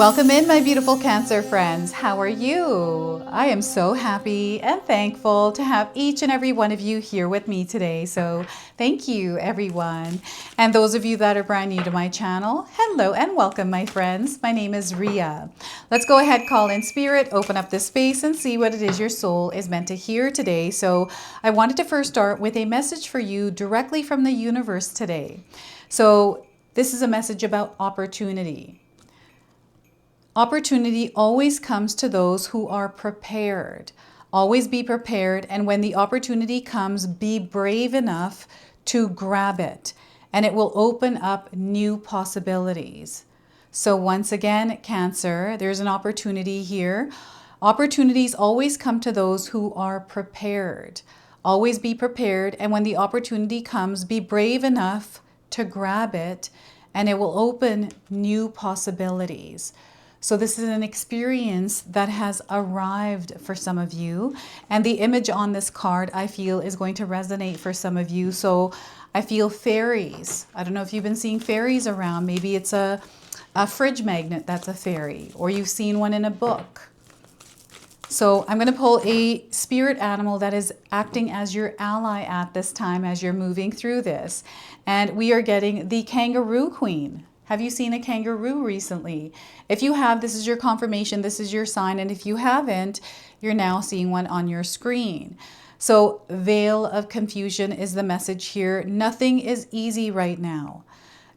Welcome in, my beautiful Cancer friends. How are you? I am so happy and thankful to have each and every one of you here with me today. So thank you, everyone. And those of you that are brand new to my channel, hello and welcome, my friends. My name is Ria. Let's go ahead, call in spirit, open up this space and see what it is your soul is meant to hear today. So I wanted to first start with a message for you directly from the universe today. So this is a message about opportunity. Opportunity always comes to those who are prepared. Always be prepared, and when the opportunity comes, be brave enough to grab it, and it will open up new possibilities. So once again, Cancer, there's an opportunity here. Opportunities always come to those who are prepared. Always be prepared, and when the opportunity comes, be brave enough to grab it, and it will open new possibilities. So this is an experience that has arrived for some of you. And the image on this card, I feel, is going to resonate for some of you. So I feel fairies. I don't know if you've been seeing fairies around. Maybe it's a fridge magnet that's a fairy, or you've seen one in a book. So I'm going to pull a spirit animal that is acting as your ally at this time as you're moving through this. And we are getting the Kangaroo Queen. Have you seen a kangaroo recently? If you have, this is your confirmation, this is your sign. And if you haven't, you're now seeing one on your screen. So veil of confusion is the message here. Nothing is easy right now.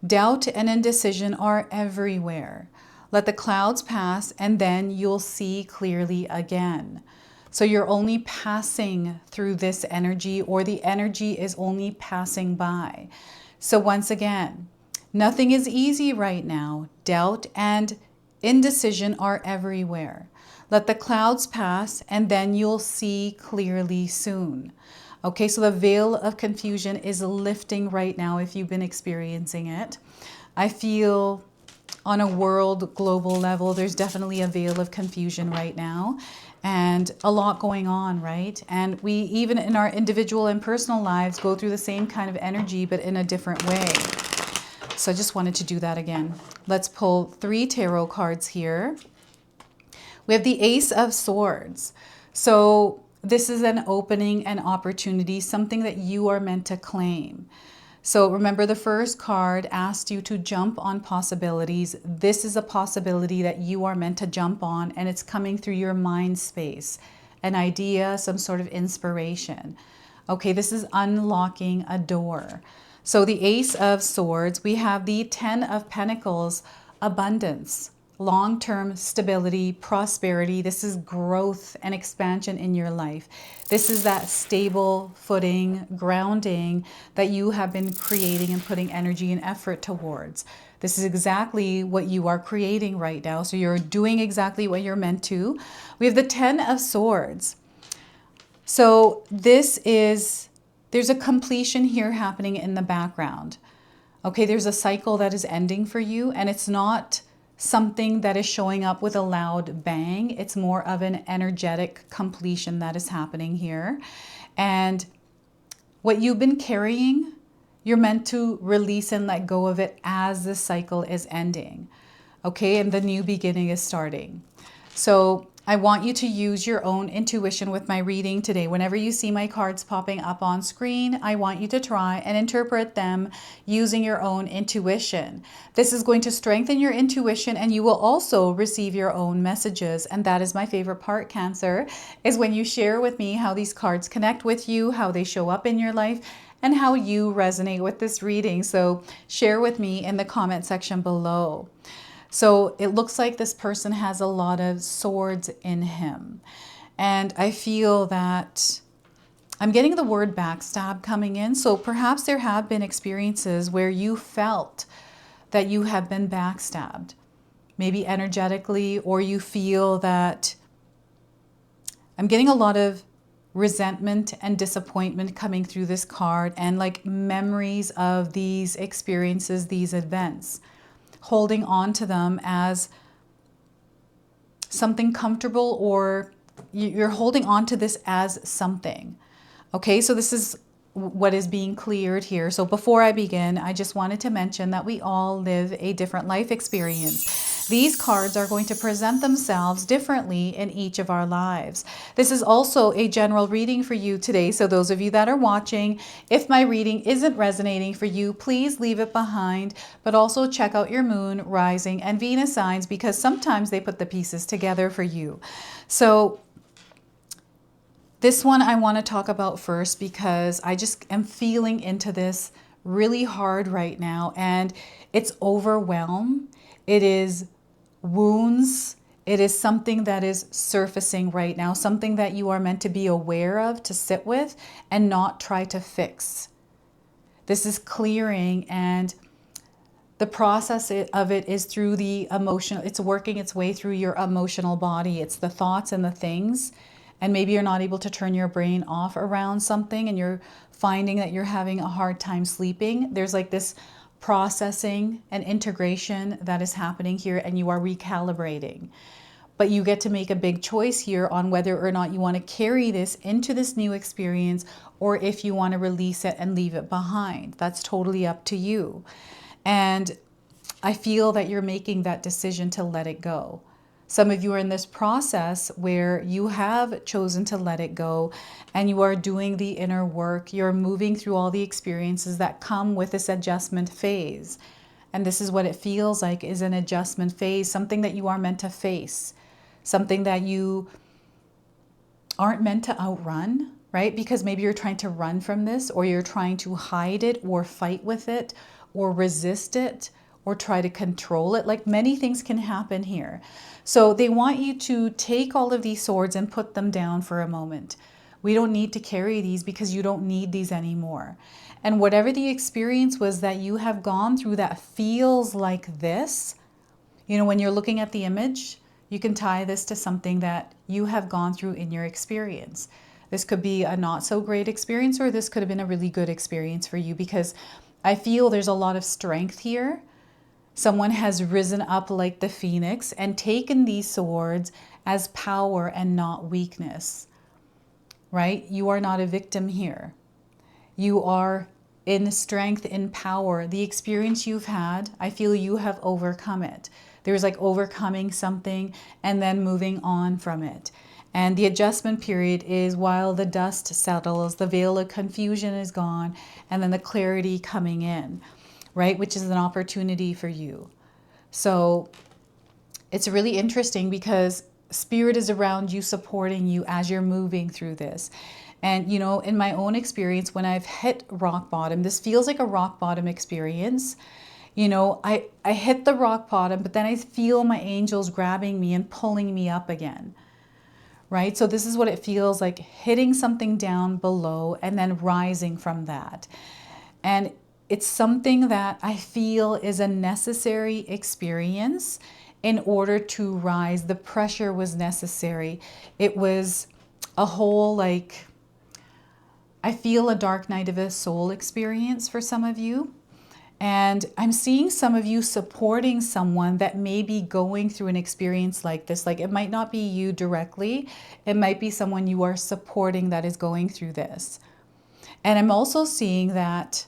Doubt and indecision are everywhere. Let the clouds pass and then you'll see clearly again. So you're only passing through this energy, or the energy is only passing by. So once again, nothing is easy right now. Doubt and indecision are everywhere. Let the clouds pass and then you'll see clearly soon. Okay, so the veil of confusion is lifting right now if you've been experiencing it. I feel on a world global level, there's definitely a veil of confusion right now and a lot going on, right? And we, even in our individual and personal lives, go through the same kind of energy, but in a different way. So I just wanted to do that again. Let's pull 3 tarot cards here. We have the Ace of Swords. So this is an opening, an opportunity, something that you are meant to claim. So remember, the first card asked you to jump on possibilities. This is a possibility that you are meant to jump on, and it's coming through your mind space, an idea, some sort of inspiration. Okay, this is unlocking a door. So the Ace of Swords, we have the 10 of Pentacles, abundance, long-term stability, prosperity. This is growth and expansion in your life. This is that stable footing, grounding that you have been creating and putting energy and effort towards. This is exactly what you are creating right now. So you're doing exactly what you're meant to. We have the 10 of Swords. So this is... there's a completion here happening in the background. Okay, there's a cycle that is ending for you, and it's not something that is showing up with a loud bang. It's more of an energetic completion that is happening here. And what you've been carrying, you're meant to release and let go of it as the cycle is ending. Okay, and the new beginning is starting. So I want you to use your own intuition with my reading today. Whenever you see my cards popping up on screen, I want you to try and interpret them using your own intuition. This is going to strengthen your intuition, and you will also receive your own messages. And that is my favorite part, Cancer, is when you share with me how these cards connect with you, how they show up in your life, and how you resonate with this reading. So share with me in the comment section below. So it looks like this person has a lot of swords in him. And I feel that I'm getting the word backstab coming in. So perhaps there have been experiences where you felt that you have been backstabbed, maybe energetically, or you feel that... I'm getting a lot of resentment and disappointment coming through this card, and like memories of these experiences, these events, holding on to them as something comfortable, or you're holding on to this as something. Okay, so this is what is being cleared here. So before I begin, I just wanted to mention that we all live a different life experience. These cards are going to present themselves differently in each of our lives. This is also a general reading for you today. So those of you that are watching, if my reading isn't resonating for you, please leave it behind, but also check out your moon, rising, and Venus signs, because sometimes they put the pieces together for you. So this one I want to talk about first because I just am feeling into this really hard right now, and it's overwhelm. It is wounds. It is something that is surfacing right now, something that you are meant to be aware of, to sit with, and not try to fix. This is clearing, and the process of it is through the emotional, it's working its way through your emotional body. It's the thoughts and the things, and maybe you're not able to turn your brain off around something and you're finding that you're having a hard time sleeping. There's like this processing and integration that is happening here, and you are recalibrating. But you get to make a big choice here on whether or not you want to carry this into this new experience, or if you want to release it and leave it behind. That's totally up to you. And I feel that you're making that decision to let it go. Some of you are in this process where you have chosen to let it go, and you are doing the inner work. You're moving through all the experiences that come with this adjustment phase. And this is what it feels like, is an adjustment phase, something that you are meant to face, something that you aren't meant to outrun, right? Because maybe you're trying to run from this, or you're trying to hide it or fight with it or resist it or try to control it. Like, many things can happen here. So they want you to take all of these swords and put them down for a moment. We don't need to carry these because you don't need these anymore. And whatever the experience was that you have gone through that feels like this, you know, when you're looking at the image, you can tie this to something that you have gone through in your experience. This could be a not so great experience, or this could have been a really good experience for you, because I feel there's a lot of strength here. Someone has risen up like the phoenix and taken these swords as power and not weakness, right? You are not a victim here. You are in strength, in power. The experience you've had, I feel you have overcome it. There's like overcoming something and then moving on from it. And the adjustment period is while the dust settles, the veil of confusion is gone, and then the clarity coming in, right? Which is an opportunity for you. So it's really interesting because Spirit is around you, supporting you as you're moving through this. And, you know, in my own experience, when I've hit rock bottom, this feels like a rock bottom experience. You know, I hit the rock bottom, but then I feel my angels grabbing me and pulling me up again, right? So this is what it feels like, hitting something down below and then rising from that. And it's something that I feel is a necessary experience in order to rise. The pressure was necessary. It was a whole, like, I feel a dark night of a soul experience for some of you. And I'm seeing some of you supporting someone that may be going through an experience like this. Like, it might not be you directly. It might be someone you are supporting that is going through this. And I'm also seeing that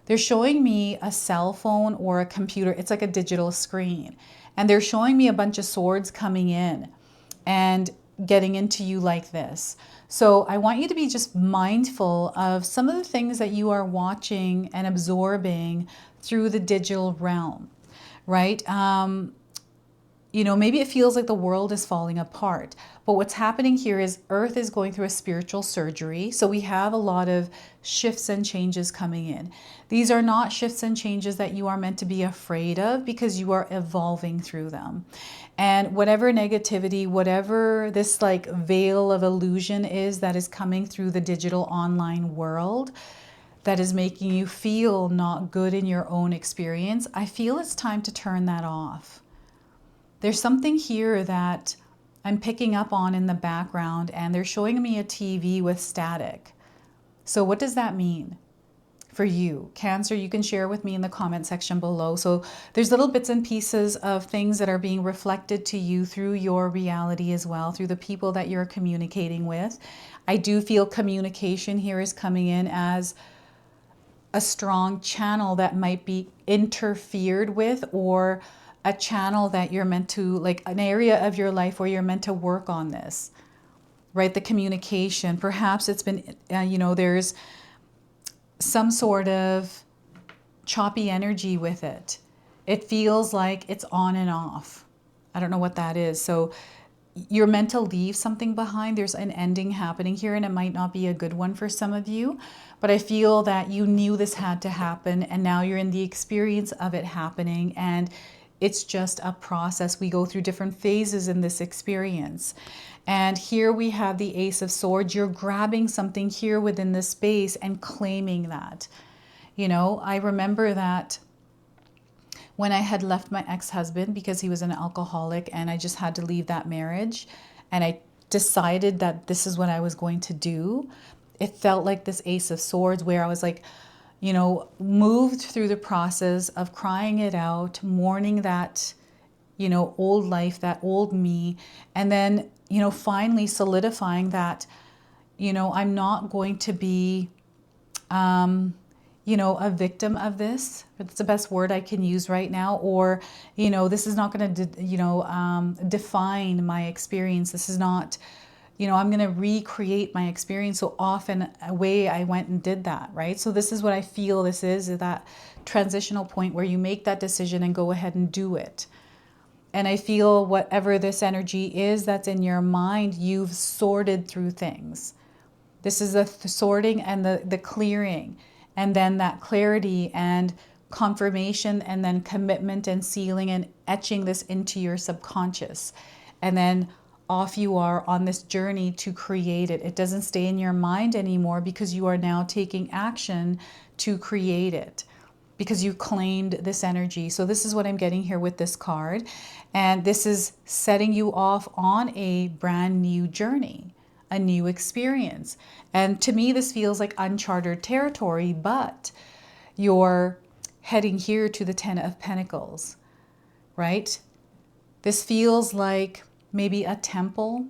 they're showing me a cell phone or a computer. It's like a digital screen. And they're showing me a bunch of swords coming in and getting into you like this. So I want you to be just mindful of some of the things that you are watching and absorbing through the digital realm, right? You know, maybe it feels like the world is falling apart, but what's happening here is Earth is going through a spiritual surgery. So we have a lot of shifts and changes coming in. These are not shifts and changes that you are meant to be afraid of, because you are evolving through them. And whatever negativity, whatever this like veil of illusion is that is coming through the digital online world, that is making you feel not good in your own experience, I feel it's time to turn that off. There's something here that I'm picking up on in the background, and they're showing me a TV with static. So what does that mean for you? Cancer, you can share with me in the comment section below. So there's little bits and pieces of things that are being reflected to you through your reality as well, through the people that you're communicating with. I do feel communication here is coming in as a strong channel that might be interfered with, or a channel that you're meant to, like an area of your life where you're meant to work on this, right? The communication. Perhaps it's been, there's some sort of choppy energy with it. It feels like it's on and off. I don't know what that is. So you're meant to leave something behind. There's an ending happening here, and it might not be a good one for some of you, but I feel that you knew this had to happen, and now you're in the experience of it happening, and it's just a process. We go through different phases in this experience. And here we have the Ace of Swords. You're grabbing something here within this space and claiming that. I remember that when I had left my ex-husband because he was an alcoholic, and I just had to leave that marriage, and I decided that this is what I was going to do. It felt like this Ace of Swords where I was like, moved through the process of crying it out, mourning that, old life, that old me, and then, finally solidifying that, I'm not going to be, a victim of this. It's the best word I can use right now. Or, this is not going to, define my experience. This is not, I'm going to recreate my experience. So often away I went and did that, right? So this is what I feel this is that transitional point where you make that decision and go ahead and do it. And I feel whatever this energy is that's in your mind, you've sorted through things. This is the sorting and the clearing. And then that clarity and confirmation, and then commitment and sealing and etching this into your subconscious. And then off you are on this journey to create it. It doesn't stay in your mind anymore because you are now taking action to create it, because you claimed this energy. So this is what I'm getting here with this card. And this is setting you off on a brand new journey, a new experience. And to me, this feels like uncharted territory, but you're heading here to the Ten of Pentacles, right? This feels like maybe a temple,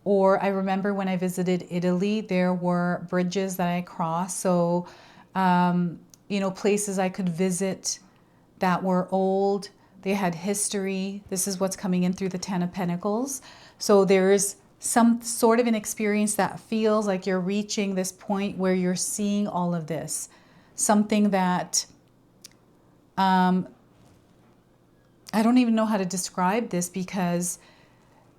or I remember when I visited Italy, there were bridges that I crossed. So, places I could visit that were old, they had history. This is what's coming in through the Ten of Pentacles. So there's some sort of an experience that feels like you're reaching this point where you're seeing all of this. Something that, I don't even know how to describe this, because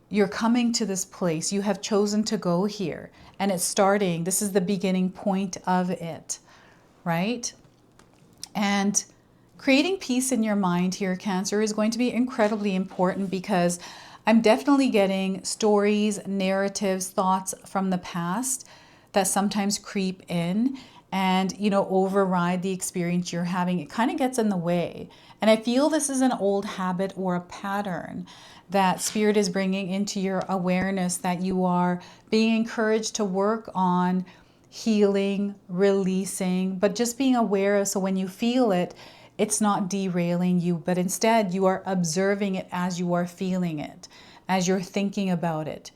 you're coming to this place. You have chosen to go here, and it's starting. This is the beginning point of it, right? And creating peace in your mind here, Cancer, is going to be incredibly important, because I'm definitely getting stories, narratives, thoughts from the past that sometimes creep in and, override the experience you're having. It kind of gets in the way. And I feel this is an old habit or a pattern that Spirit is bringing into your awareness, that you are being encouraged to work on healing, releasing, but just being aware of, so when you feel it, it's not derailing you, but instead you are observing it as you are feeling it, as you're thinking about it,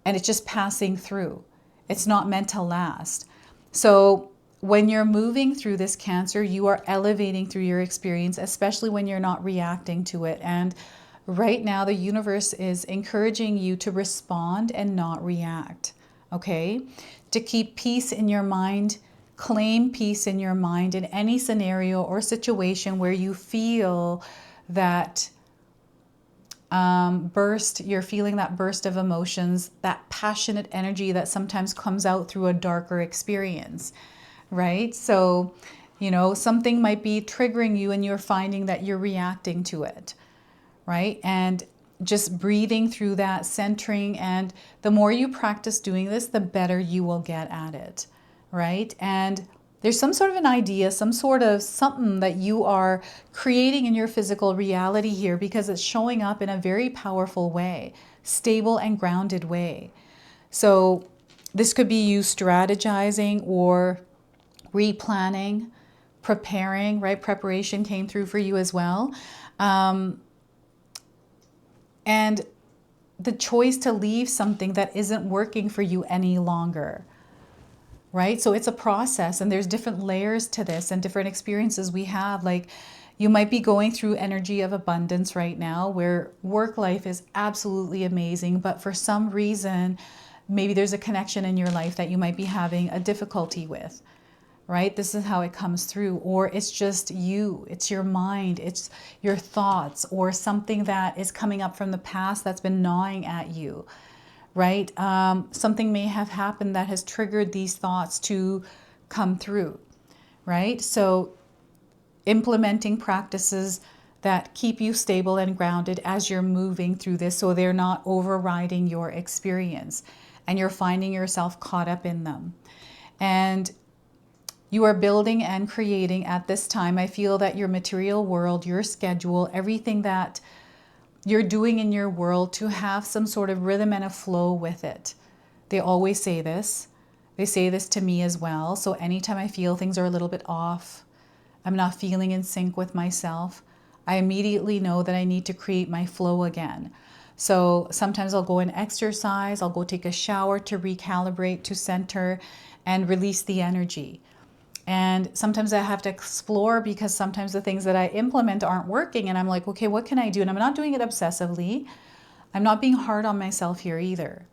and it's just passing through. It's not meant to last. So when you're moving through this, Cancer, you are elevating through your experience, especially when you're not reacting to it. And right now, the universe is encouraging you to respond and not react, okay? To keep peace in your mind. Claim peace in your mind in any scenario or situation where you feel that you're feeling that burst of emotions, that passionate energy that sometimes comes out through a darker experience, right? So, something might be triggering you and you're finding that you're reacting to it, right? And just breathing through that, centering, and the more you practice doing this, the better you will get at it. Right? And there's some sort of an idea, some sort of something that you are creating in your physical reality here, because it's showing up in a very powerful way, stable and grounded way. So this could be you strategizing or replanning, preparing, right? Preparation came through for you as well. And the choice to leave something that isn't working for you any longer. Right? So it's a process, and there's different layers to this and different experiences we have. Like, You might be going through energy of abundance right now where work life is absolutely amazing, but for some reason, maybe there's a connection in your life that you might be having a difficulty with, right? This is how it comes through. Or it's just you, it's your mind, it's your thoughts, or something that is coming up from the past that's been gnawing at you, right? Something may have happened that has triggered these thoughts to come through, right? So implementing practices that keep you stable and grounded as you're moving through this, so they're not overriding your experience and you're finding yourself caught up in them. And you are building and creating at this time. I feel that your material world, your schedule, everything that you're doing in your world to have some sort of rhythm and a flow with it. They always say this. They say this to me as well. So anytime I feel things are a little bit off, I'm not feeling in sync with myself, I immediately know that I need to create my flow again. So sometimes I'll go and exercise, I'll go take a shower to recalibrate, to center and release the energy. And sometimes I have to explore because sometimes the things that I implement aren't working and I'm like, okay, what can I do? And I'm not doing it obsessively. I'm not being hard on myself here either.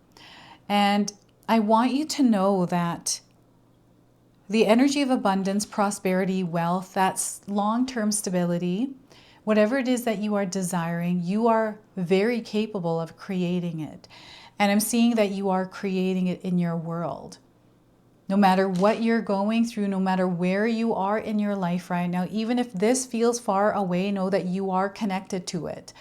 And I want you to know that the energy of abundance, prosperity, wealth, that's long-term stability. Whatever it is that you are desiring, you are very capable of creating it. And I'm seeing that you are creating it in your world. No matter what you're going through, no matter where you are in your life right now, even if this feels far away, know that you are connected to it.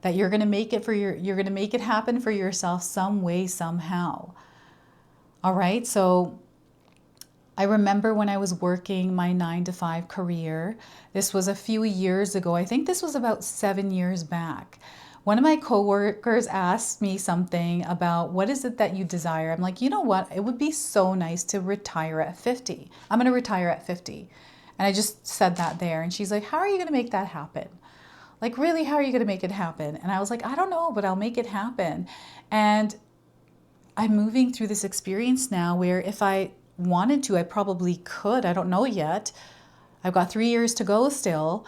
That you're going to make it you're going to make it happen for yourself some way, somehow. All right, so I remember when I was working my 9-to-5 career, this was a few years ago. I think this was about 7 years back. One of my coworkers asked me something about what is it that you desire? I'm like, you know what? It would be so nice to retire at 50. I'm going to retire at 50. And I just said that there. And she's like, how are you going to make that happen? Like, really, how are you going to make it happen? And I was like, I don't know, but I'll make it happen. And I'm moving through this experience now where if I wanted to, I probably could. I don't know yet. I've got 3 years to go still.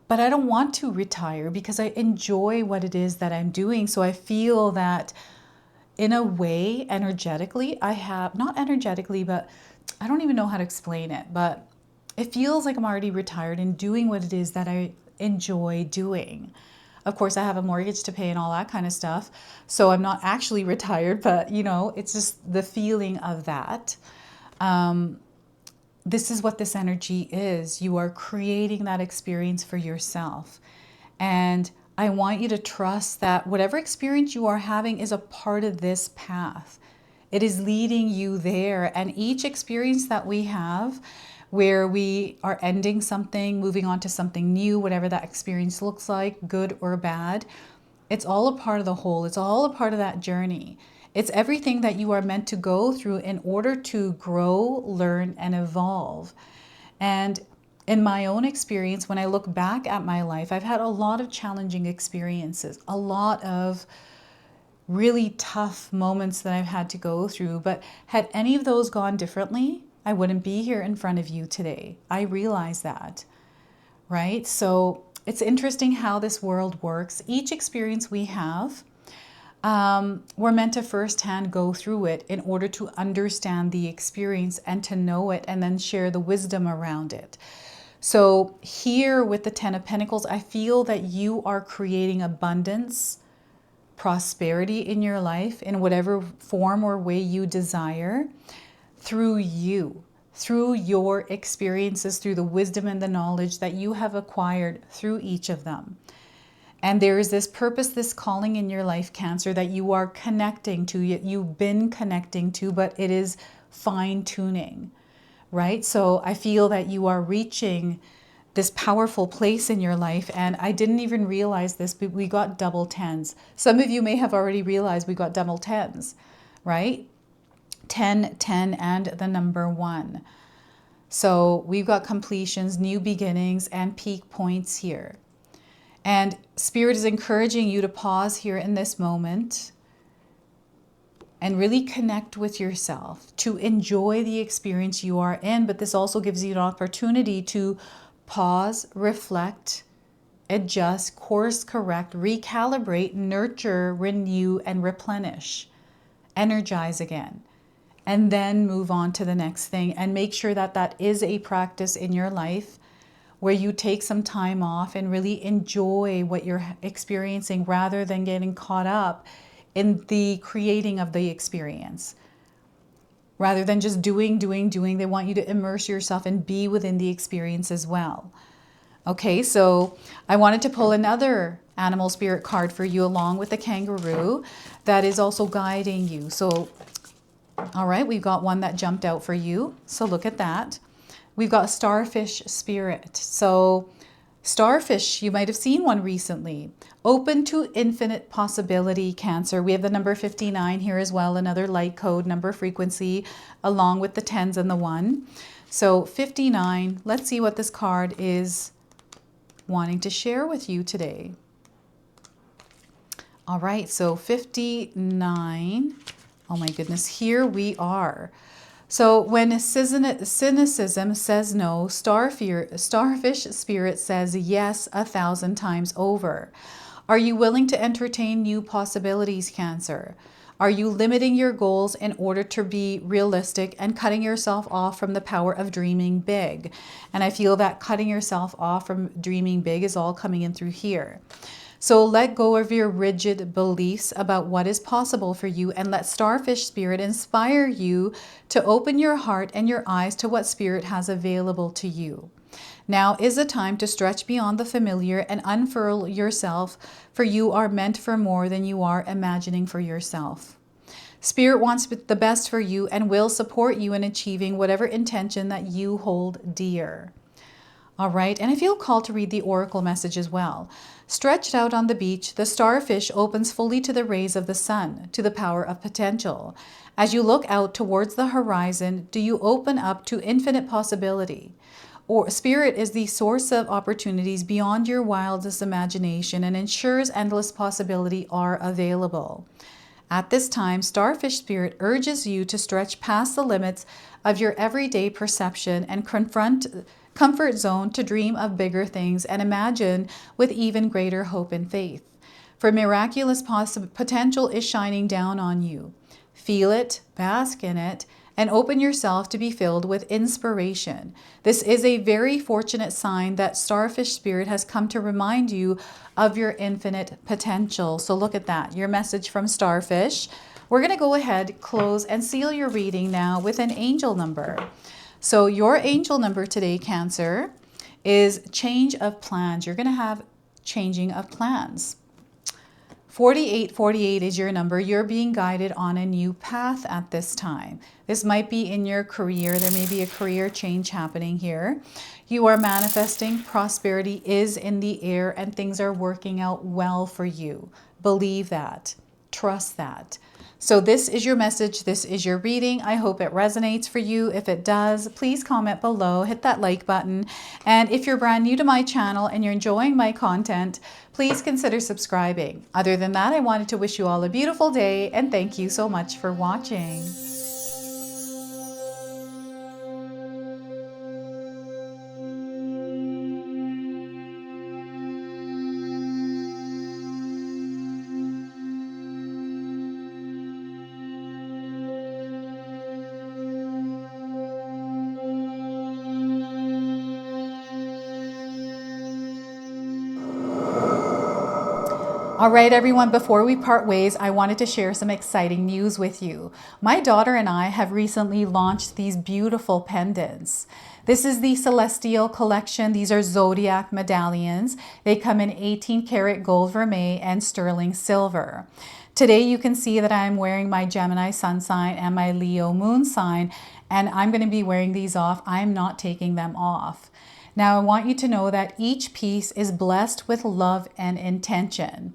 But I don't want to retire because I enjoy what it is that I'm doing. So I feel that in a way, energetically, I have, not energetically, but I don't even know how to explain it, but it feels like I'm already retired and doing what it is that I enjoy doing. Of course, I have a mortgage to pay and all that kind of stuff. So I'm not actually retired, but you know, it's just the feeling of that. This is what this energy is. You are creating that experience for yourself. And I want you to trust that whatever experience you are having is a part of this path. It is leading you there. And each experience that we have where we are ending something, moving on to something new, whatever that experience looks like, good or bad, it's all a part of the whole. It's all a part of that journey. It's everything that you are meant to go through in order to grow, learn, and evolve. And in my own experience, when I look back at my life, I've had a lot of challenging experiences, a lot of really tough moments that I've had to go through. But had any of those gone differently, I wouldn't be here in front of you today. I realize that, right? So it's interesting how this world works. Each experience we have, we're meant to firsthand go through it in order to understand the experience and to know it and then share the wisdom around it. So here with the 10 of Pentacles, I feel that you are creating abundance, prosperity in your life in whatever form or way you desire through you, through your experiences, through the wisdom and the knowledge that you have acquired through each of them. And there is this purpose, this calling in your life, Cancer, that you are connecting to, you've been connecting to, but it is fine-tuning, right? So I feel that you are reaching this powerful place in your life. And I didn't even realize this, but we got double tens. Some of you may have already realized we got double tens, right? 10, 10, and the number 1. So we've got completions, new beginnings, and peak points here. And Spirit is encouraging you to pause here in this moment and really connect with yourself, to enjoy the experience you are in. But this also gives you an opportunity to Pause, reflect, adjust, course correct, recalibrate, nurture, renew, and replenish. Energize again. And then move on to the next thing, and make sure that that is a practice in your life where you take some time off and really enjoy what you're experiencing rather than getting caught up in the creating of the experience. Rather than just doing, they want you to immerse yourself and be within the experience as well. Okay, so I wanted to pull another animal spirit card for you along with the kangaroo that is also guiding you. So, all right, we've got one that jumped out for you. So look at that. We've got starfish spirit. So starfish, you might have seen one recently. Open to infinite possibility, Cancer. We have the number 59 here as well, another light code number frequency, along with the 10s and the 1. So 59, let's see what this card is wanting to share with you today. All right, so 59. Oh my goodness, here we are. So when cynicism says no, starfish spirit says yes 1,000 times over. Are you willing to entertain new possibilities, Cancer? Are you limiting your goals in order to be realistic and cutting yourself off from the power of dreaming big? And I feel that cutting yourself off from dreaming big is all coming in through here. So let go of your rigid beliefs about what is possible for you and let starfish spirit inspire you to open your heart and your eyes to what spirit has available to you. Now is the time to stretch beyond the familiar and unfurl yourself, for you are meant for more than you are imagining for yourself. Spirit wants the best for you and will support you in achieving whatever intention that you hold dear. All right, and I feel called to read the oracle message as well. Stretched out on the beach, the starfish opens fully to the rays of the sun, to the power of potential. As you look out towards the horizon, do you open up to infinite possibility? Or spirit is the source of opportunities beyond your wildest imagination and ensures endless possibility are available. At this time, starfish spirit urges you to stretch past the limits of your everyday perception and confront comfort zone to dream of bigger things and imagine with even greater hope and faith. For miraculous potential is shining down on you. Feel it, bask in it, and open yourself to be filled with inspiration. This is a very fortunate sign that starfish spirit has come to remind you of your infinite potential. So look at that, your message from starfish. We're going to go ahead, close, and seal your reading now with an angel number. So your angel number today, Cancer, is change of plans. You're going to have changing of plans. 4848 is your number. You're being guided on a new path at this time. This might be in your career. There may be a career change happening here. You are manifesting. Prosperity is in the air and things are working out well for you. Believe that. Trust that. So this is your message. This is your reading. I hope it resonates for you. If it does, please comment below, hit that like button. And if you're brand new to my channel and you're enjoying my content, please consider subscribing. Other than that, I wanted to wish you all a beautiful day and thank you so much for watching. All right, everyone, before we part ways, I wanted to share some exciting news with you. My daughter and I have recently launched these beautiful pendants. This is the Celestial Collection. These are zodiac medallions. They come in 18 karat gold vermeil and sterling silver. Today you can see that I'm wearing my Gemini sun sign and my Leo moon sign, and I'm going to be wearing these off. I'm not taking them off. Now, I want you to know that each piece is blessed with love and intention.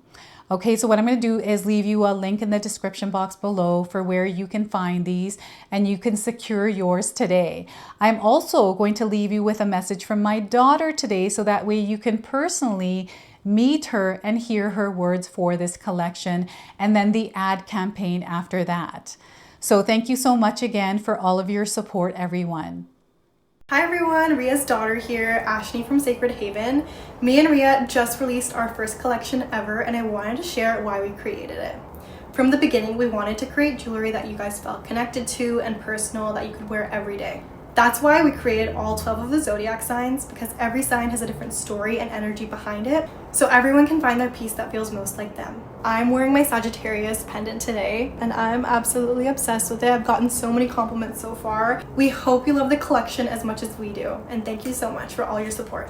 Okay, so what I'm going to do is leave you a link in the description box below for where you can find these and you can secure yours today. I'm also going to leave you with a message from my daughter today so that way you can personally meet her and hear her words for this collection and then the ad campaign after that. So thank you so much again for all of your support, everyone. Hi everyone, Ria's daughter here, Ashley from Sacred Haven. Me and Ria just released our first collection ever, and I wanted to share why we created it. From the beginning, we wanted to create jewelry that you guys felt connected to and personal, that you could wear every day. That's why we created all 12 of the zodiac signs, because every sign has a different story and energy behind it, so everyone can find their piece that feels most like them. I'm wearing my Sagittarius pendant today, and I'm absolutely obsessed with it. I've gotten so many compliments so far. We hope you love the collection as much as we do, and thank you so much for all your support.